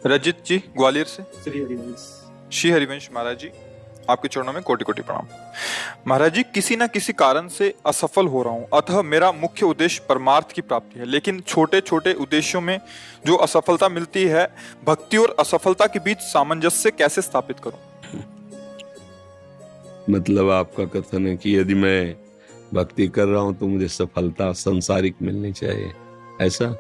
रजित जी ग्वालियर से। श्री हरिवंश। श्री हरिवंश महाराज जी, आपके चरणों में कोटि कोटि प्रणाम। महाराज जी, किसी न किसी कारण से असफल हो रहा हूँ, अतः मेरा मुख्य उद्देश्य परमार्थ की प्राप्ति है, लेकिन छोटे छोटे उद्देश्यों में जो असफलता मिलती है, भक्ति और असफलता के बीच सामंजस्य कैसे स्थापित करूं? मतलब आपका कथन है कि यदि मैं भक्ति कर रहा हूं तो मुझे सफलता सांसारिक मिलनी चाहिए, ऐसा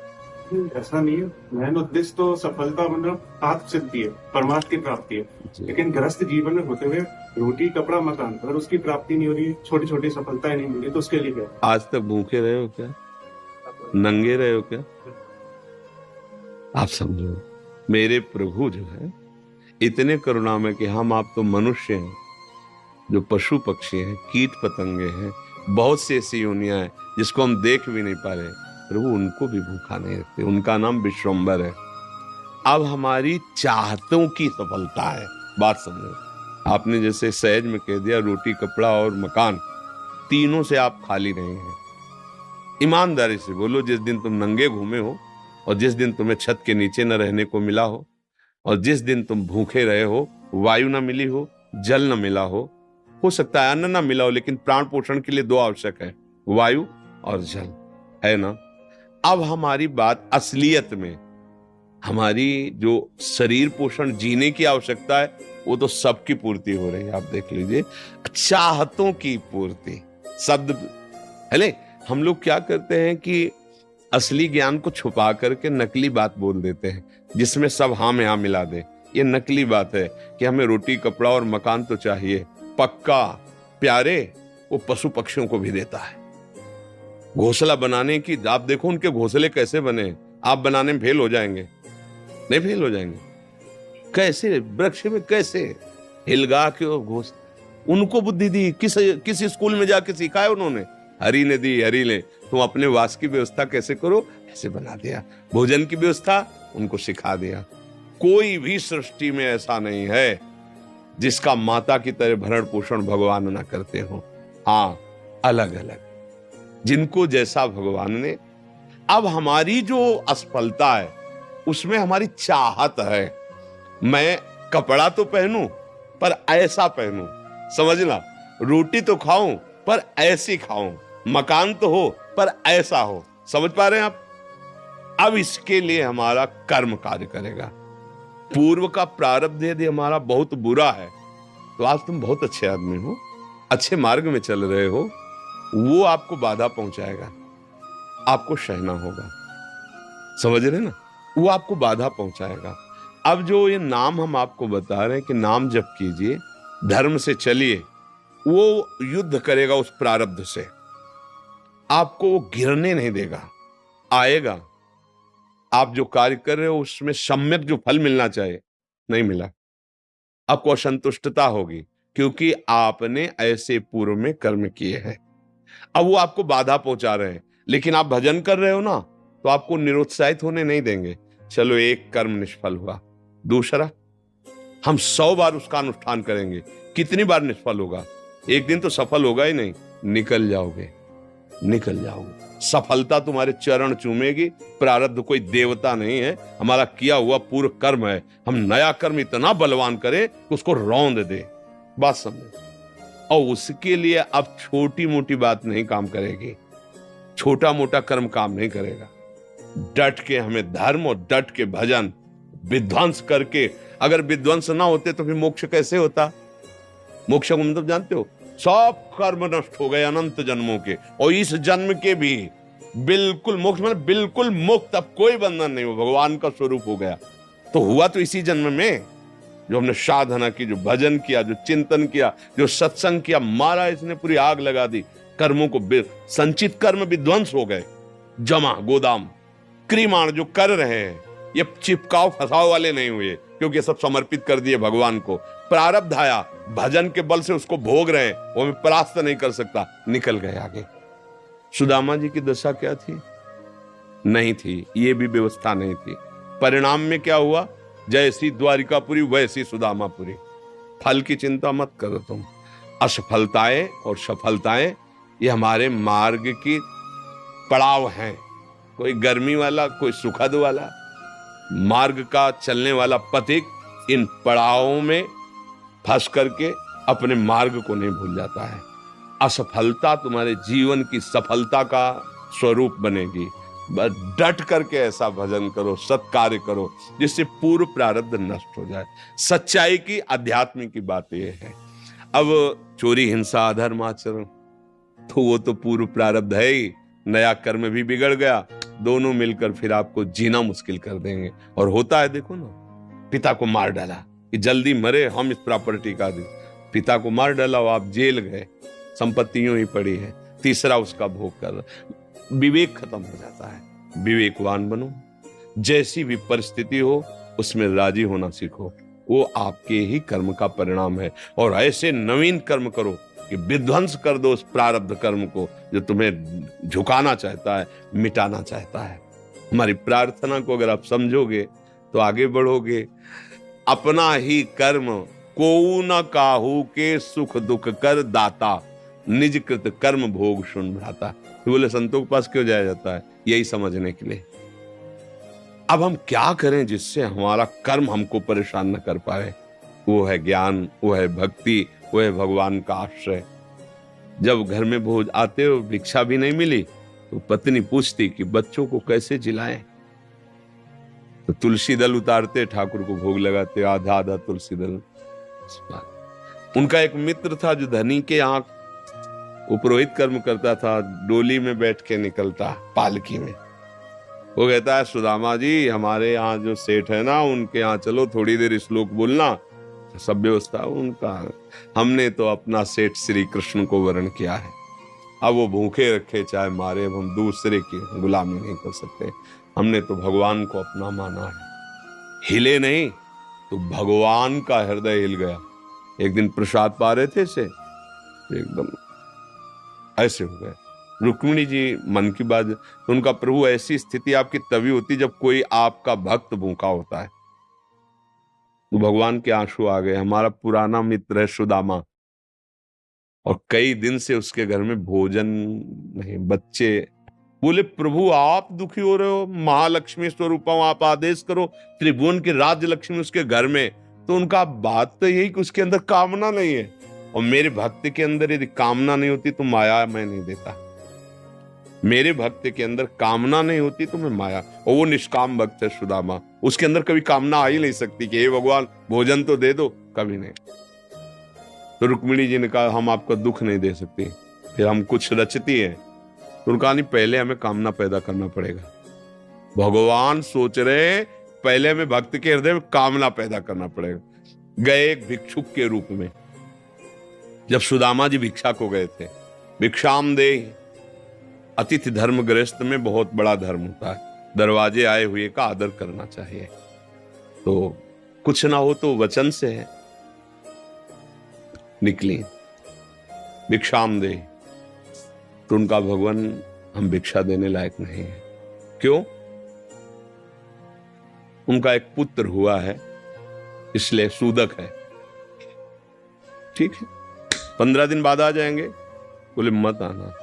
नहीं है। मेन उद्देश्य तो सफलता मतलब आत्म सिद्धि है, परमार्थ की प्राप्ति है। लेकिन गृहस्थ जीवन में होते हुए रोटी कपड़ा मकान, अगर उसकी प्राप्ति नहीं हो रही, छोटी छोटी सफलताएं नहीं मिली, तो उसके लिए क्या? आज तक भूखे रहे हो क्या? नंगे रहे हो क्या? आप समझो, मेरे प्रभु जो है इतने करुणामय कि हम आप तो मनुष्य हैं, जो पशु पक्षी हैं, कीट पतंगे हैं, बहुत सी ऐसी योनियां हैं जिसको हम देख भी नहीं पा रहे, प्रभु उनको भी भूखा नहीं रखते। उनका नाम विश्वम्बर है। अब हमारी चाहतों की सफलता है। बात समझो, आपने जैसे सहज में कह दिया रोटी कपड़ा और मकान, तीनों से आप खाली नहीं हैं। ईमानदारी से बोलो, जिस दिन तुम नंगे घूमे हो और जिस दिन तुम्हें छत के नीचे न रहने को मिला हो और जिस दिन तुम भूखे रहे हो, वायु न मिली हो, जल न मिला हो सकता है अन्न न मिला हो, लेकिन प्राण पोषण के लिए दो आवश्यक है, वायु और जल, है ना? अब हमारी बात असलियत में, हमारी जो शरीर पोषण जीने की आवश्यकता है वो तो सबकी पूर्ति हो रही है। आप देख लीजिए, चाहतों की पूर्ति शब्द है। हम लोग क्या करते हैं कि असली ज्ञान को छुपा करके नकली बात बोल देते हैं, जिसमें सब हाँ में हाँ मिला दे। ये नकली बात है कि हमें रोटी कपड़ा और मकान तो चाहिए, पक्का प्यारे वो पशु पक्षियों को भी देता है। घोंसला बनाने की, आप देखो उनके घोंसले कैसे बने, आप बनाने में फेल हो जाएंगे। नहीं फेल हो जाएंगे? कैसे वृक्ष में कैसे हिलगा के घोंसला, उनको बुद्धि दी किस स्कूल में जाके सिखाया उन्होंने? हरि ने दी, हरि ने। तुम अपने वास की व्यवस्था कैसे करो, ऐसे बना दिया। भोजन की व्यवस्था उनको सिखा दिया। कोई भी सृष्टि में ऐसा नहीं है जिसका माता की तरह भरण पोषण भगवान ना करते हो। हाँ, अलग अलग जिनको जैसा भगवान ने। अब हमारी जो असफलता है उसमें हमारी चाहत है, मैं कपड़ा तो पहनूं पर ऐसा पहनूं, समझना, रोटी तो खाऊं पर ऐसी खाऊं, मकान तो हो पर ऐसा हो। समझ पा रहे हैं आप? अब इसके लिए हमारा कर्म कार्य करेगा। पूर्व का प्रारब्ध यदि हमारा बहुत बुरा है तो आज तुम बहुत अच्छे आदमी हो, अच्छे मार्ग में चल रहे हो, वो आपको बाधा पहुंचाएगा, आपको सहना होगा। समझ रहे ना? वो आपको बाधा पहुंचाएगा। अब जो ये नाम हम आपको बता रहे हैं कि नाम जप कीजिए, धर्म से चलिए, वो युद्ध करेगा उस प्रारब्ध से, आपको वो गिरने नहीं देगा, आएगा। आप जो कार्य कर रहे हो उसमें सम्यक जो फल मिलना चाहिए नहीं मिला, आपको असंतुष्टता होगी, क्योंकि आपने ऐसे पूर्व में कर्म किए हैं। अब वो आपको बाधा पहुंचा रहे हैं, लेकिन आप भजन कर रहे हो ना, तो आपको निरुत्साहित होने नहीं देंगे। चलो, एक कर्म निष्फल हुआ, दूसरा हम 100 बार उसका अनुष्ठान करेंगे, कितनी बार निष्फल होगा? एक दिन तो सफल होगा ही नहीं, निकल जाओगे, निकल जाओगे। सफलता तुम्हारे चरण चूमेगी। प्रारब्ध कोई देवता नहीं है, हमारा किया हुआ पूर्व कर्म है। हम नया कर्म इतना बलवान करें कि उसको रौंद दे। बात समझो। और उसके लिए अब छोटी मोटी बात नहीं काम करेगी, छोटा मोटा कर्म काम नहीं करेगा। डट के हमें धर्म और डट के भजन विध्वंस करके, अगर विध्वंस ना होते तो फिर मोक्ष कैसे होता? मोक्ष को मतलब जानते हो? सब कर्म नष्ट हो गए अनंत जन्मों के, और इस जन्म के भी बिल्कुल मोक्ष, मतलब बिल्कुल मुक्त, अब कोई बंधन नहीं हो, भगवान का स्वरूप हो गया। तो हुआ तो इसी जन्म में, जो हमने साधना की, जो भजन किया, जो चिंतन किया, जो सत्संग किया, मारा इसने पूरी आग लगा दी। कर्मों को, संचित कर्म विध्वंस हो गए, जमा गोदाम क्रीमाण जो कर रहे हैं, ये चिपकाव फसाव वाले नहीं हुए, क्योंकि सब समर्पित कर दिए भगवान को। प्रारब्ध आया, भजन के बल से उसको भोग रहे हैं, वो मैं परास्त नहीं कर सकता, निकल गए आगे। सुदामा जी की दशा क्या थी? नहीं थी, ये भी व्यवस्था नहीं थी। परिणाम में क्या हुआ? जैसी द्वारिकापुरी वैसी सुदामापुरी। फल की चिंता मत करो तुम। असफलताएं और सफलताएं ये हमारे मार्ग की पड़ाव हैं, कोई गर्मी वाला, कोई सुखद वाला। मार्ग का चलने वाला पथिक इन पड़ावों में फंस करके अपने मार्ग को नहीं भूल जाता है। असफलता तुम्हारे जीवन की सफलता का स्वरूप बनेगी। बस डट करके ऐसा भजन करो, सत्कार्य करो जिससे पूर्व प्रारब्ध नष्ट हो जाए। सच्चाई की, आध्यात्मिक की बात यह है। अब चोरी, हिंसा, अधर्म आचरण तो वो तो पूर्व प्रारब्ध है ही, नया कर्म भी बिगड़ गया, दोनों मिलकर फिर आपको जीना मुश्किल कर देंगे। और होता है, देखो ना, पिता को मार डाला कि जल्दी मरे, हम इस प्रॉपर्टी का दे। पिता को मार डाला, आप जेल गए, संपत्ति यूं ही पड़ी है, तीसरा उसका भोग कर, विवेक खत्म हो जाता है। विवेकवान बनो, जैसी भी परिस्थिति हो उसमें राजी होना सीखो, वो आपके ही कर्म का परिणाम है। और ऐसे नवीन कर्म करो कि विध्वंस कर दो उस प्रारब्ध कर्म को जो तुम्हें झुकाना चाहता है, मिटाना चाहता है। हमारी प्रार्थना को अगर आप समझोगे तो आगे बढ़ोगे। अपना ही कर्म को न काहू के सुख दुख कर दाता, निज कृत कर्म भोग सुन भ्राता। तो बोले संतों के पास क्यों जाया जाता है? यही समझने के लिए। अब हम क्या करें जिससे हमारा कर्म हमको परेशान न कर पाए? वो है ज्ञान, वो है भक्ति, वो है भगवान का आश्रय। जब घर में भोज आते हो, भिक्षा भी नहीं मिली, तो पत्नी पूछती कि बच्चों को कैसे जिलाएं। तो तुलसी दल उतारते, ठाकुर को भोग लगाते, आधा आधा तुलसी दल। उनका एक मित्र था जो धनी के यहाँ उपरोहित कर्म करता था, डोली में बैठ के निकलता, पालकी में। वो कहता है, सुदामा जी, हमारे यहाँ जो सेठ है ना, उनके यहाँ चलो, थोड़ी देर श्लोक बोलना। सब व्यवस्था उनका, हमने तो अपना सेठ श्री कृष्ण को वर्ण किया है। अब वो भूखे रखे चाहे मारे, अब हम दूसरे की गुलामी नहीं कर सकते। हमने तो भगवान को अपना माना है। हिले नहीं तो भगवान का हृदय हिल गया। एक दिन प्रसाद पा रहे थे से एकदम ऐसे हो गए। रुक्मिणी जी मन की बात, तो उनका प्रभु, ऐसी स्थिति आपकी तभी होती जब कोई आपका भक्त भूखा होता है। तो भगवान के आंसू आ गए। हमारा पुराना मित्र है सुदामा, और कई दिन से उसके घर में भोजन नहीं, बच्चे। बोले, प्रभु आप दुखी हो रहे हो, महालक्ष्मी स्वरूप आप आदेश करो, त्रिभुवन की राज्य लक्ष्मी उसके घर में। तो उनका बात तो यही कि उसके अंदर कामना नहीं है, और मेरे भक्त के अंदर यदि कामना नहीं होती तो माया मैं नहीं देता। मेरे भक्त के अंदर कामना नहीं होती तो मैं माया, और वो निष्काम भक्त है सुदामा, उसके अंदर कभी कामना आ ही नहीं सकती कि हे भगवान भोजन तो दे दो, कभी नहीं। तो रुक्मिणी जी ने कहा, हम आपका दुख नहीं दे सकते। फिर हम कुछ रचती है, तो उनका नहीं, पहले हमें कामना पैदा करना पड़ेगा। भगवान सोच रहे पहले हमें भक्त के हृदय में कामना पैदा करना पड़ेगा। गए एक भिक्षुक के रूप में, जब सुदामा जी भिक्षा को गए थे, भिक्षाम दे, अतिथि धर्म गृहस्थ में बहुत बड़ा धर्म होता है, दरवाजे आए हुए का आदर करना चाहिए। तो कुछ ना हो तो वचन से है। निकली भिक्षाम दे, तो उनका भगवान, हम भिक्षा देने लायक नहीं है। क्यों? उनका एक पुत्र हुआ है, इसलिए सूदक है। ठीक है, 15 दिन बाद आ जाएंगे। बोले मत आना,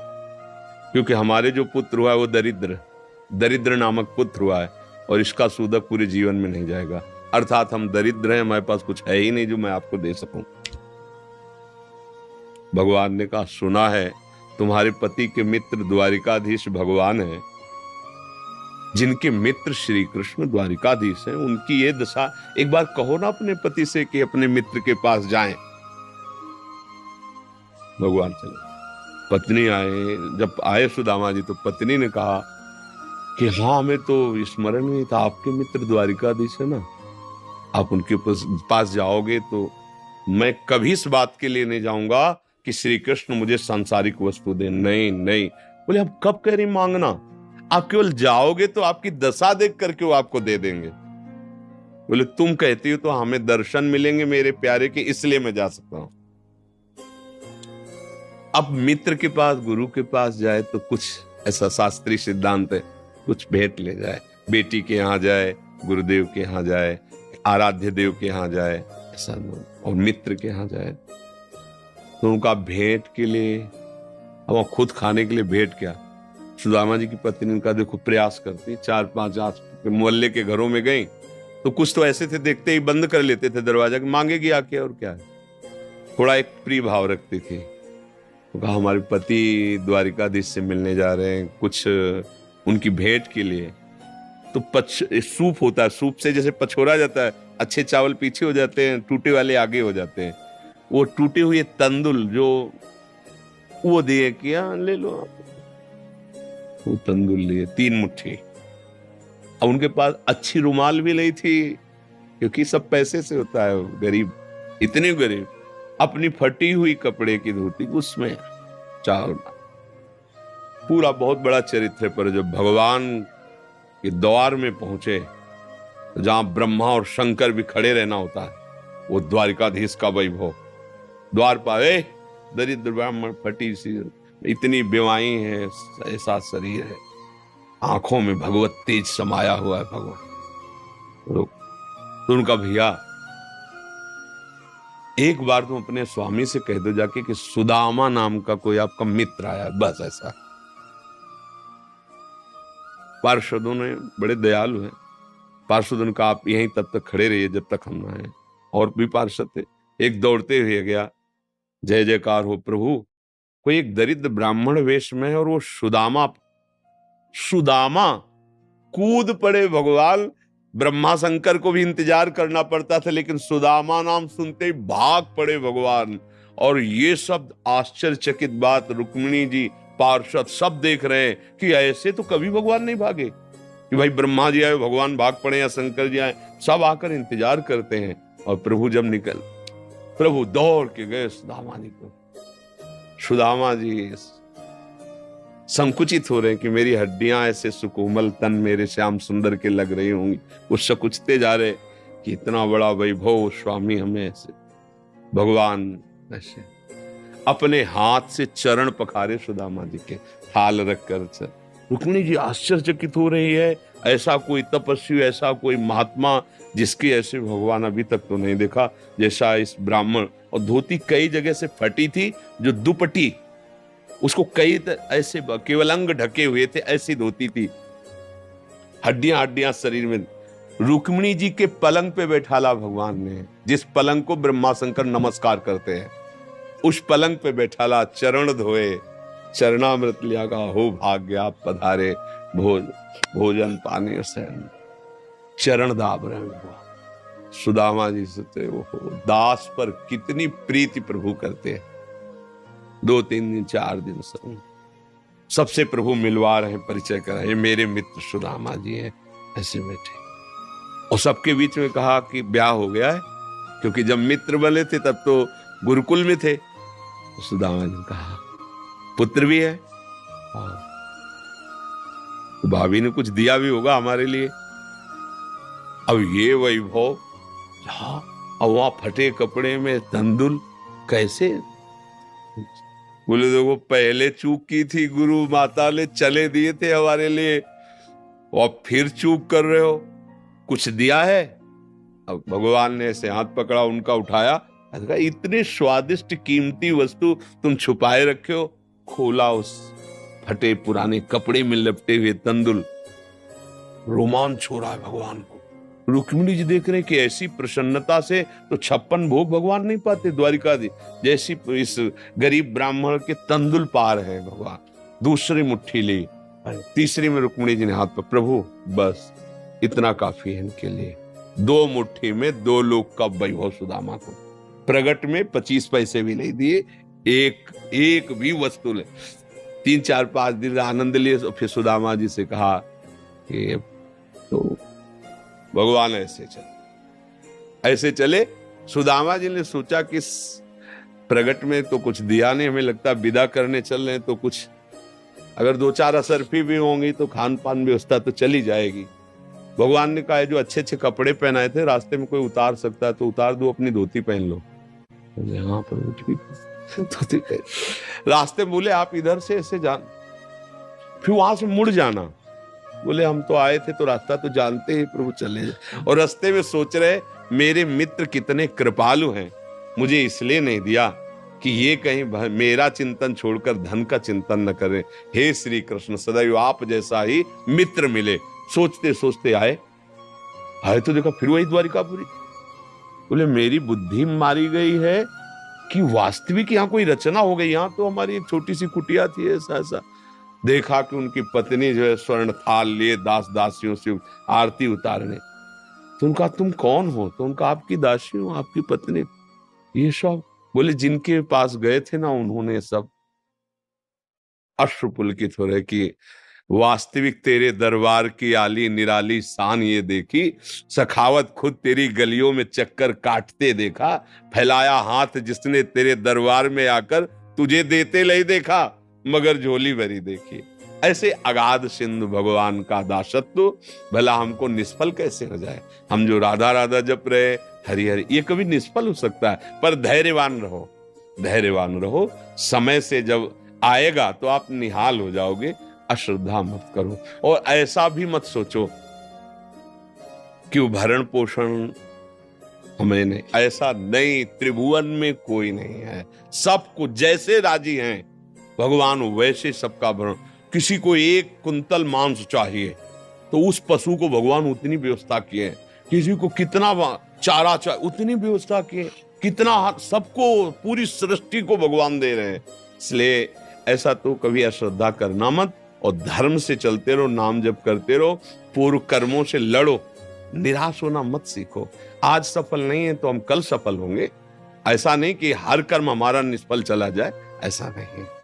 क्योंकि हमारे जो पुत्र हुआ है वो दरिद्र नामक पुत्र हुआ है, और इसका सूदक पूरे जीवन में नहीं जाएगा। अर्थात हम दरिद्र हैं, हमारे पास कुछ है ही नहीं जो मैं आपको दे सकूं। भगवान ने कहा, सुना है तुम्हारे पति के मित्र द्वारिकाधीश भगवान है, जिनके मित्र श्री कृष्ण द्वारिकाधीश हैं, उनकी ये दशा, एक बार कहो ना अपने पति से कि अपने मित्र के पास जाएं। भगवान चले, पत्नी आए। जब आए सुदामा जी, तो पत्नी ने कहा कि हाँ, हमें तो स्मरण नहीं था, आपके मित्र द्वारिकाधीश है ना, आप उनके पास जाओगे तो मैं कभी इस बात के लिए नहीं जाऊंगा कि श्री कृष्ण मुझे सांसारिक वस्तु दे। नहीं नहीं। बोले, अब कब कह रही मांगना, आप केवल जाओगे तो आपकी दशा देख करके वो आपको दे देंगे। बोले, तुम कहती हो तो हमें दर्शन मिलेंगे मेरे प्यारे के, इसलिए मैं जा सकता हूं। अब मित्र के पास, गुरु के पास जाए तो कुछ ऐसा शास्त्रीय सिद्धांत है, कुछ भेंट ले जाए। बेटी के यहाँ जाए, गुरुदेव के यहाँ जाए, आराध्य देव के यहाँ जाए, ऐसा, और मित्र के यहाँ जाए तो उनका भेंट के लिए, अब खुद खाने के लिए भेंट क्या। सुदामा जी की पत्नी उनका देखो प्रयास करती, 4-5 मोहल्ले के घरों में गई तो कुछ तो ऐसे थे, देखते ही बंद कर लेते थे दरवाजा, मांगेगी आके और क्या है। थोड़ा एक प्रिय भाव रखती थी। तो कहा हमारे पति द्वारिकाधीश से मिलने जा रहे हैं, कुछ उनकी भेंट के लिए। तो सूप होता है, सूप से जैसे पछोरा जाता है, अच्छे चावल पीछे हो जाते हैं, टूटे वाले आगे हो जाते हैं। वो टूटे हुए तंदुल जो वो दिए कि हाँ ले लो आप। वो तंदुल लिए 3 मुट्ठी। अब उनके पास अच्छी रुमाल भी नहीं थी, क्योंकि सब पैसे से होता है, गरीब, इतने गरीब। अपनी फटी हुई कपड़े की धोती, उसमें चावल। पूरा बहुत बड़ा चरित्र पर जब भगवान के द्वार में पहुंचे, जहां ब्रह्मा और शंकर भी खड़े रहना होता है, वो द्वारिकाधीश का वैभव। द्वार पावे दरिद्र ब्राह्मण, फटी सी, इतनी बेवाई है, ऐसा शरीर है, आंखों में भगवत तेज समाया हुआ है भगवान। तो उनका भैया एक बार तुम अपने स्वामी से कह दो जाके कि सुदामा नाम का कोई आपका मित्र आया, बस ऐसा। पार्षदों ने बड़े दयालु हैं, पार्षदों ने कहा आप यहीं तब तक खड़े रहिए जब तक हम ना आए। और भी पार्षद थे, एक दौड़ते हुए गया, जय जयकार हो प्रभु, कोई एक दरिद्र ब्राह्मण वेश में है और वो सुदामा कूद पड़े भगवान। ब्रह्मा शंकर को भी इंतजार करना पड़ता था, लेकिन सुदामा नाम सुनते ही भाग पड़े भगवान। और ये सब आश्चर्यचकित बात रुक्मिणी जी, पार्षद सब देख रहे हैं कि ऐसे तो कभी भगवान नहीं भागे कि भाई ब्रह्मा जी आए भगवान भाग पड़े या शंकर जी आए, सब आकर इंतजार करते हैं। और प्रभु जब प्रभु दौड़ के गए सुदामा जी को। सुदामा जी संकुचित हो रहे हैं कि मेरी हड्डियां ऐसे सुकोमल, तन मेरे श्याम सुंदर के लग रही होंगी। वो सकुचते जा रहे कि इतना बड़ा वैभव स्वामी हमें ऐसे। भगवान ऐसे अपने हाथ से चरण पखारे सुदामा जी के, थाल रखकर। रुक्मिणी जी आश्चर्यचकित हो रही है, ऐसा कोई तपस्वी, ऐसा कोई महात्मा जिसकी ऐसे भगवान अभी तक तो नहीं देखा जैसा इस ब्राह्मण। और धोती कई जगह से फटी थी, जो दुपट्टी उसको कई ऐसे केवल अंग ढके हुए थे, ऐसी धोती थी, हड्डियां शरीर में। रुक्मिणी जी के पलंग पे बैठाला भगवान ने, जिस पलंग को ब्रह्मा शंकर नमस्कार करते हैं, उस पलंग पे बैठाला, चरण धोए, चरणामृत लिया, का हो भाग्य आप पधारे, भोजन पानी से चरण दाब रहे भगवान। सुदामा जी से वो दास पर कितनी प्रीति प्रभु करते हैं। 2-3 दिन 4 दिन सबसे प्रभु मिलवा रहे, परिचय कराए, ये मेरे मित्र सुदामा जी हैं, ऐसे बैठे। और सबके बीच में कहा कि ब्याह हो गया है, क्योंकि जब मित्र बने थे तब तो गुरुकुल में थे। सुदामा जी ने कहा पुत्र भी है, तो भाभी ने कुछ दिया भी होगा हमारे लिए। अब ये वैभव, अब वहां फटे कपड़े में तंदुल कैसे? बोले देखो पहले चूक की थी, गुरु माता ने चले दिए थे हमारे लिए, और फिर चूक कर रहे हो, कुछ दिया है? अब भगवान ने ऐसे हाथ पकड़ा, उनका उठाया, इतने स्वादिष्ट कीमती वस्तु तुम छुपाए रखे हो। खोला, उस फटे पुराने कपड़े में लपटे हुए तंदुल, रोमांच हो रहा है भगवान को। रुक्मिणी जी देख रहे हैं कि ऐसी प्रसन्नता से तो 56 भोग भगवान नहीं पाते द्वारिकाधीश, जैसी इस गरीब ब्राह्मण के तंदुल पार है भगवान। दूसरी मुट्ठी ली, तीसरी में रुक्मिणी जी ने हाथ पर, प्रभु बस इतना काफी है इनके लिए। 2 मुट्ठी में 2 लोग का वैभव सुदामा को। प्रगट में 25 पैसे भी नहीं दिए, एक भी वस्तु ले। 3-4-5 दिन आनंद लिए, फिर सुदामा जी से कहा कि तो भगवान ऐसे चले। सुदामा जी ने सोचा कि प्रगट में तो कुछ दिया नहीं, हमें लगता विदा करने चल रहे हैं, तो कुछ अगर 2-4 असरफी भी होंगी तो खान पान व्यवस्था तो चली जाएगी। भगवान ने कहा जो अच्छे अच्छे कपड़े पहनाए थे, रास्ते में कोई उतार सकता है तो उतार दो, अपनी धोती पहन लो। यहाँ पर धोती रास्ते बोले आप इधर से ऐसे जान, फिर वहां से मुड़ जाना। बोले हम तो आए थे तो रास्ता तो जानते हैं प्रभु, चले जाए। और रास्ते में सोच रहे मेरे मित्र कितने कृपालु हैं, मुझे इसलिए नहीं दिया कि ये कहीं मेरा चिंतन छोड़कर धन का चिंतन न करें। हे श्री कृष्ण, सदैव आप जैसा ही मित्र मिले। सोचते सोचते आए तो देखा फिर वही द्वारिकापुरी। बोले मेरी बुद्धि मारी गई है कि वास्तविक यहाँ कोई रचना हो गई। यहाँ तो हमारी एक छोटी सी कुटिया थी, ऐसा ऐसा। देखा कि उनकी पत्नी जो है स्वर्ण थाल लिए दास दासियों से आरती उतारने। तो उनका तुम कौन हो? तो उनका आपकी दासी हूं, आपकी पत्नी। ये सब बोले जिनके पास गए थे ना उन्होंने सब अश्रुपुलकित हो रहे कि वास्तविक तेरे दरबार की आली निराली शान ये देखी, सखावत खुद तेरी गलियों में चक्कर काटते देखा, फैलाया हाथ जिसने तेरे दरबार में आकर तुझे देते नहीं देखा, मगर झोली भरी देखी। ऐसे अगाध सिंधु भगवान का दासत्व भला हमको निष्फल कैसे हो जाए? हम जो राधा राधा जप रहे हरि हरि, ये कभी निष्फल हो सकता है? पर धैर्यवान रहो, धैर्यवान रहो। समय से जब आएगा तो आप निहाल हो जाओगे। अश्रद्धा मत करो और ऐसा भी मत सोचो कि भरण पोषण हमें नहीं, ऐसा नहीं। त्रिभुवन में कोई नहीं है, सबको जैसे राजी हैं भगवान वैसे सबका भरण। किसी को 1 कुंतल मांस चाहिए तो उस पशु को भगवान उतनी व्यवस्था किए। किसी को कितना चारा चाहिए उतनी व्यवस्था किए। कितना सबको, पूरी सृष्टि को भगवान दे रहे हैं। इसलिए ऐसा तो कभी अश्रद्धा करना मत और धर्म से चलते रहो, नाम जप करते रहो, पूर्व कर्मों से लड़ो, निराश होना मत सीखो। आज सफल नहीं है तो हम कल सफल होंगे। ऐसा नहीं कि हर कर्म हमारा निष्फल चला जाए, ऐसा नहीं है।